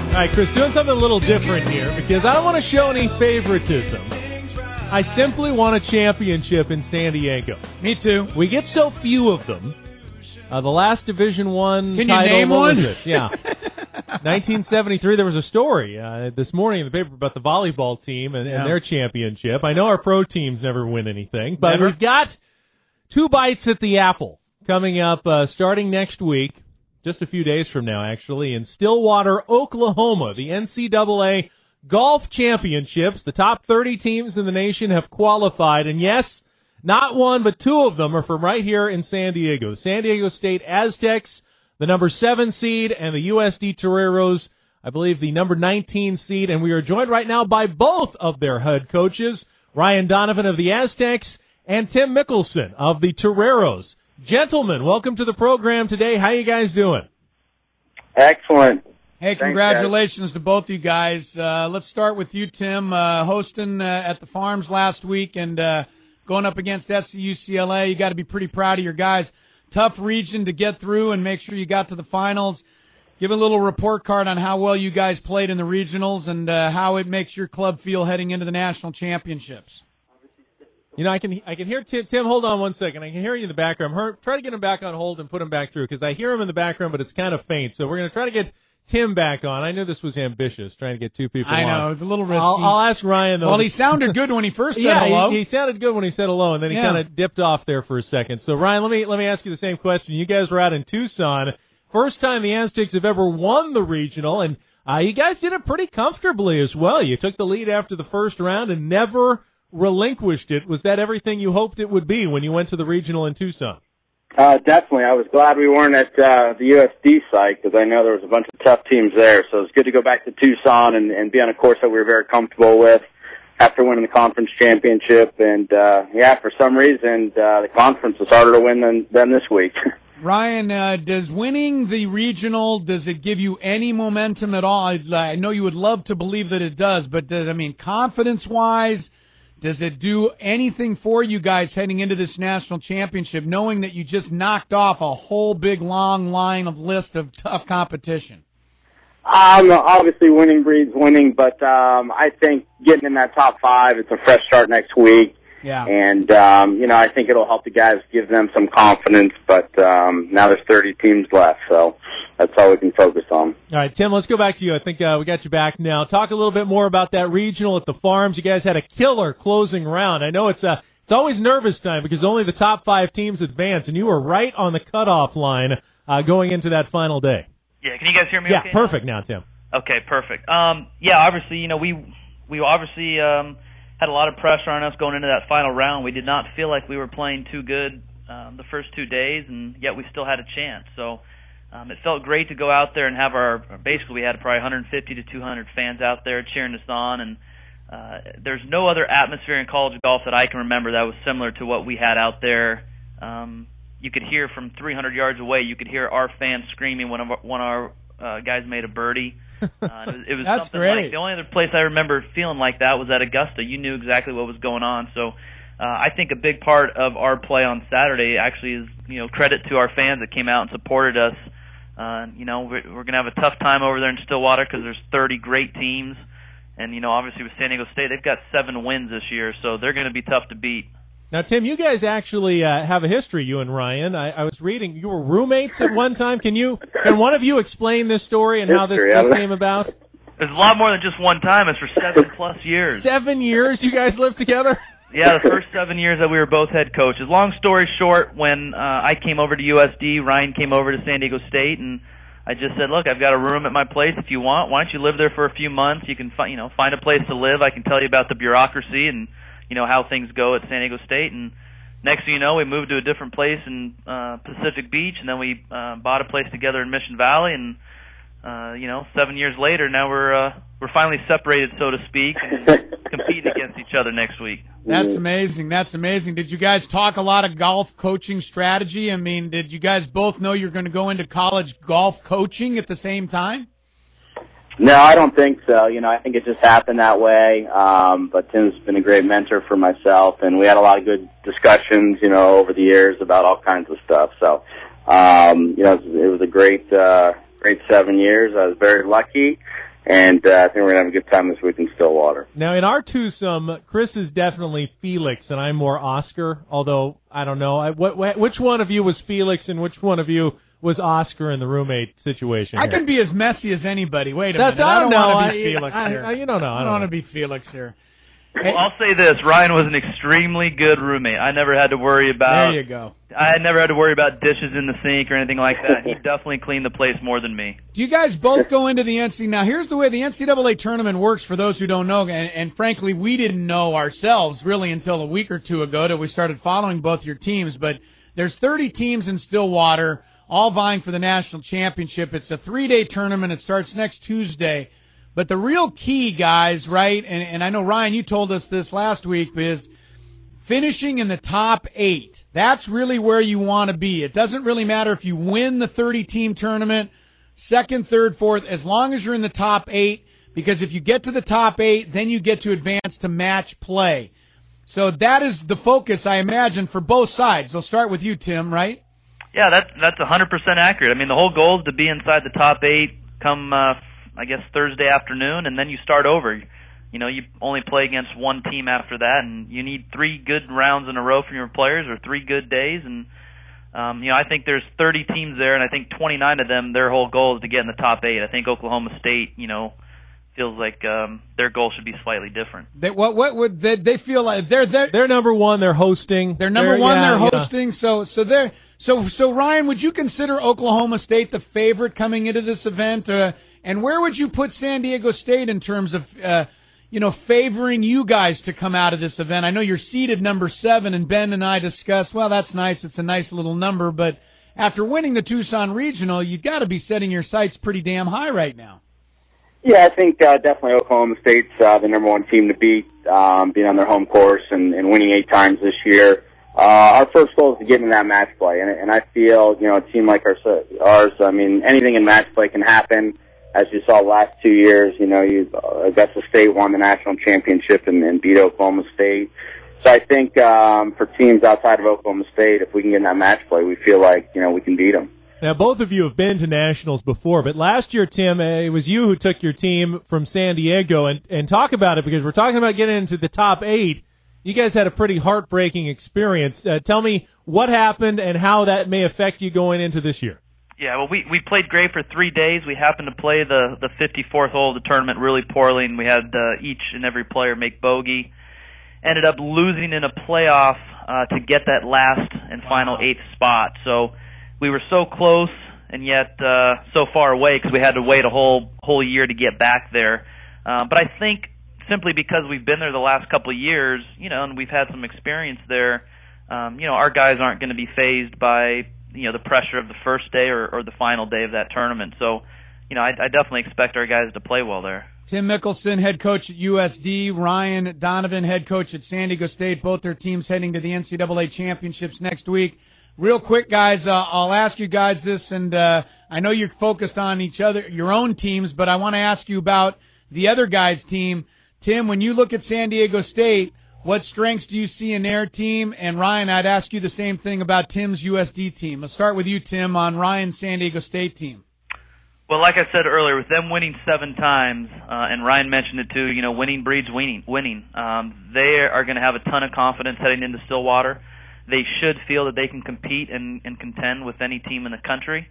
All right, Chris, doing something a little different here because I don't want to show any favoritism. I simply want a championship in San Diego. Me too. We get so few of them. The last Division I Can title, you name one? Yeah. 1973, there was a story this morning in the paper about the volleyball team and their championship. I know our pro teams never win anything, but we've got 2 bites at the apple coming up starting next week, just a few days from now, actually, in Stillwater, Oklahoma, the NCAA Golf Championships. The top 30 teams in the nation have qualified, and yes, not one, but 2 of them are from right here in San Diego. San Diego State Aztecs, the number 7 seed, and the USD Toreros, I believe the number 19 seed, and we are joined right now by both of their head coaches, Ryan Donovan of the Aztecs and Tim Mickelson of the Toreros. Gentlemen, welcome to the program today. How you guys doing? Excellent. Hey, congratulations to both you guys. Let's start with you, Tim, hosting at the Farms last week and going up against SDSU. You got to be pretty proud of your guys. Tough region to get through and make sure you got to the finals. Give a little report card on how well you guys played in the regionals and how it makes your club feel heading into the national championships. You know, I can hear Tim, hold on one second. I can hear you in the background. Try to get him back on hold and put him back through because I hear him in the background, but it's kind of faint. So we're going to try to get Tim back on. I knew this was ambitious, trying to get 2 people on. I know, it's a little risky. I'll ask Ryan, though. Well, he sounded good when he first said hello. He sounded good when he said hello, and then he kind of dipped off there for a second. So, Ryan, let me ask you the same question. You guys were out in Tucson. First time the Aztecs have ever won the regional, and you guys did it pretty comfortably as well. You took the lead after the first round and never relinquished it. Was that everything you hoped it would be when you went to the regional in Tucson? Definitely. I was glad we weren't at the USD site because I know there was a bunch of tough teams there. So it's good to go back to Tucson and be on a course that we were very comfortable with after winning the conference championship. And, for some reason, the conference was harder to win than this week. Ryan, does winning the regional, does it give you any momentum at all? I know you would love to believe that it does, but confidence-wise, does it do anything for you guys heading into this national championship, knowing that you just knocked off a whole big, long line of list of tough competition? Obviously, winning breeds winning, but I think getting in that top 5, it's a fresh start next week. Yeah. And, I think it'll help the guys, give them some confidence, but now there's 30 teams left, so that's all we can focus on. All right, Tim, let's go back to you. I think we got you back now. Talk a little bit more about that regional at the Farms. You guys had a killer closing round. I know it's always nervous time because only the top 5 teams advance, and you were right on the cutoff line going into that final day. Yeah, can you guys hear me okay? Yeah, perfect now, Tim. Okay, perfect. Obviously, we obviously had a lot of pressure on us going into that final round. We did not feel like we were playing too good the first 2 days, and yet we still had a chance. So it felt great to go out there and have basically we had probably 150 to 200 fans out there cheering us on, and there's no other atmosphere in college golf that I can remember that was similar to what we had out there. You could hear from 300 yards away, you could hear our fans screaming when one of our guys made a birdie. It was That's something great. like the only other place I remember feeling like that was at Augusta. You knew exactly what was going on. So I think a big part of our play on Saturday actually is credit to our fans that came out and supported us. We're going to have a tough time over there in Stillwater because there's 30 great teams, and obviously with San Diego State they've got 7 wins this year, so they're going to be tough to beat. Now, Tim, you guys actually have a history, you and Ryan. I was reading you were roommates at one time. Can one of you explain this story and how this came about? There's a lot more than just one time. It's for 7+ years. 7 years you guys lived together? Yeah, the first 7 years that we were both head coaches. Long story short, when I came over to USD, Ryan came over to San Diego State, and I just said, look, I've got a room at my place if you want. Why don't you live there for a few months? You can find a place to live. I can tell you about the bureaucracy and how things go at San Diego State. And next thing you know, we moved to a different place in Pacific Beach, and then we bought a place together in Mission Valley. And 7 years later, now we're finally separated, so to speak, and competing against each other next week. That's amazing. That's amazing. Did you guys talk a lot of golf coaching strategy? I mean, did you guys both know you're going to go into college golf coaching at the same time? No, I don't think so. I think it just happened that way. But Tim's been a great mentor for myself, and we had a lot of good discussions, over the years about all kinds of stuff. So, it was a great 7 years. I was very lucky. And I think we're going to have a good time this week in Stillwater. Now, in our twosome, Chris is definitely Felix, and I'm more Oscar, although I don't know. Which one of you was Felix and which one of you was Oscar in the roommate situation? I can be as messy as anybody. Wait a minute. I don't want to be Felix here. You don't know. I don't want to be Felix here. Well, I'll say this: Ryan was an extremely good roommate. I never had to worry about. There you go. I had never had to worry about dishes in the sink or anything like that. He definitely cleaned the place more than me. Do you guys both go into the NCAA? Now, here's the way the NCAA tournament works for those who don't know, and frankly, we didn't know ourselves really until a week or two ago that we started following both your teams. But there's 30 teams in Stillwater, all vying for the national championship. It's a 3-day tournament. It starts next Tuesday. But the real key, guys, right, and I know, Ryan, you told us this last week, is finishing in the top 8. That's really where you want to be. It doesn't really matter if you win the 30-team tournament, second, third, fourth, as long as you're in the top 8, because if you get to the top 8, then you get to advance to match play. So that is the focus, I imagine, for both sides. I'll start with you, Tim, right? Yeah, that's 100% accurate. I mean, the whole goal is to be inside the top 8 come, I guess, Thursday afternoon, and then you start over. You know, you only play against one team after that, and you need 3 good rounds in a row from your players or 3 good days. And, you know, I think there's 30 teams there, and I think 29 of them, their whole goal is to get in the top 8. I think Oklahoma State, you know, feels like their goal should be slightly different. What would they feel like? They're number one. They're hosting. They're number one. They're hosting. Yeah. So Ryan, would you consider Oklahoma State the favorite coming into this event? And where would you put San Diego State in terms of favoring you guys to come out of this event? I know you're seeded number 7, and Ben and I discussed, well, that's nice. It's a nice little number, but after winning the Tucson Regional, you've got to be setting your sights pretty damn high right now. Yeah, I think definitely Oklahoma State's the number 1 team to beat, being on their home course and winning 8 times this year. Our first goal is to get into that match play, and I feel, a team like ours, I mean, anything in match play can happen. As you saw the last 2 years, Augusta State won the national championship and beat Oklahoma State. So I think for teams outside of Oklahoma State, if we can get in that match play, we feel like, we can beat them. Now, both of you have been to nationals before, but last year, Tim, it was you who took your team from San Diego, and talk about it, because we're talking about getting into the top 8. You guys had a pretty heartbreaking experience. Tell me what happened and how that may affect you going into this year. Yeah, well, we played great for 3 days. We happened to play the 54th hole of the tournament really poorly, and we had each and every player make bogey. Ended up losing in a playoff to get that last and final 8th spot. So we were so close and yet so far away because we had to wait a whole year to get back there. But I think simply because we've been there the last couple of years, and we've had some experience there, our guys aren't going to be fazed by the pressure of the first day or the final day of that tournament. So, I definitely expect our guys to play well there. Tim Mickelson, head coach at USD. Ryan Donovan, head coach at San Diego State. Both their teams heading to the NCAA championships next week. Real quick, guys, I'll ask you guys this, and I know you're focused on your own teams, but I want to ask you about the other guys' team. Tim, when you look at San Diego State, what strengths do you see in their team? And Ryan, I'd ask you the same thing about Tim's USD team. Let's start with you, Tim, on Ryan's San Diego State team. Well, like I said earlier, with them winning 7 times, and Ryan mentioned it too, winning breeds winning. They are going to have a ton of confidence heading into Stillwater. They should feel that they can compete and contend with any team in the country.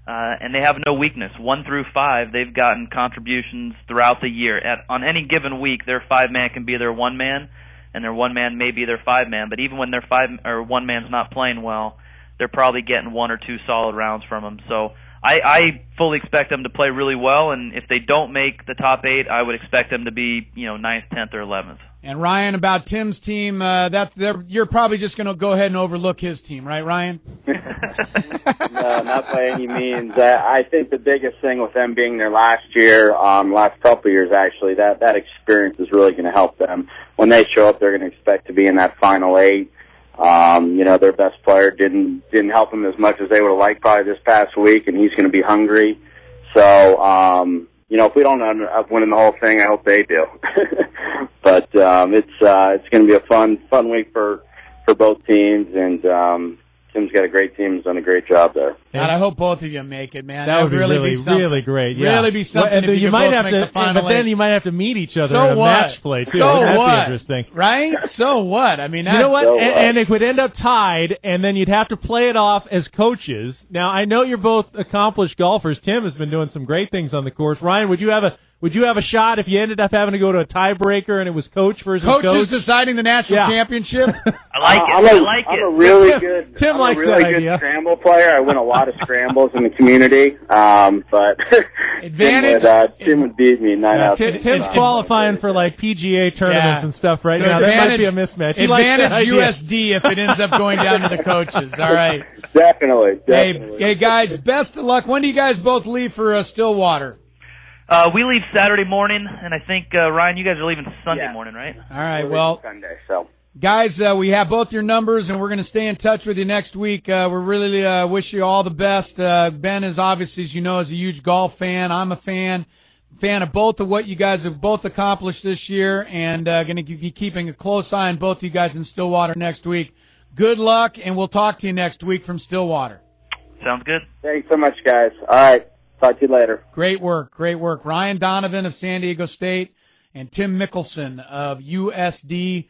And they have no weakness. 1 through 5, they've gotten contributions throughout the year. On any given week, their 5-man can be their 1-man, and their 1-man may be their 5-man. But even when their 1-man's not playing well, they're probably getting 1 or 2 solid rounds from them. So I fully expect them to play really well, and if they don't make the top 8, I would expect them to be 9th, 10th, or 11th. And Ryan, about Tim's team, you're probably just going to go ahead and overlook his team, right, Ryan? No, not by any means. I think the biggest thing with them being there last year, last couple of years actually, that experience is really going to help them. When they show up, they're going to expect to be in that final 8. Their best player didn't help them as much as they would have liked probably this past week, and he's going to be hungry. So, if we don't end up winning the whole thing, I hope they do. But it's going to be a fun week for both teams, and Tim's got a great team. He's done a great job there. And I hope both of you make it, man. That would be really really great. Yeah. Really be something. If you might both have make to, the final but then you might have to meet each other so in a what? match play too. So That'd what? be interesting, right? So what? I mean, you know what? So and it would end up tied, and then you'd have to play it off as coaches. Now I know you're both accomplished golfers. Tim has been doing some great things on the course. Ryan, would you have a shot if you ended up having to go to a tiebreaker and it was coach versus coach? Coaches deciding the national championship. I like it. I'm a really good. Tim I'm likes a really that good idea. scramble player. I win a lot of scrambles in the community, but Advantage. Tim would beat me 9 out of 10 Tim's times. qualifying for like PGA tournaments and stuff right So now. That might be a mismatch. He likes that Advantage idea. USD if it ends up going down to the coaches. All right. Definitely. Hey, guys, best of luck. When do you guys both leave for Stillwater? We leave Saturday morning, and I think, Ryan, you guys are leaving Sunday morning, right? All right, We're well, Sunday, so. guys, we have both your numbers, and we're going to stay in touch with you next week. We really wish you all the best. Ben is obviously, as you know, is a huge golf fan. I'm a fan of both of what you guys have both accomplished this year, and going to be keeping a close eye on both of you guys in Stillwater next week. Good luck, and we'll talk to you next week from Stillwater. Sounds good. Thanks so much, guys. All right. Talk to you later. Great work. Ryan Donovan of San Diego State and Tim Mickelson of USD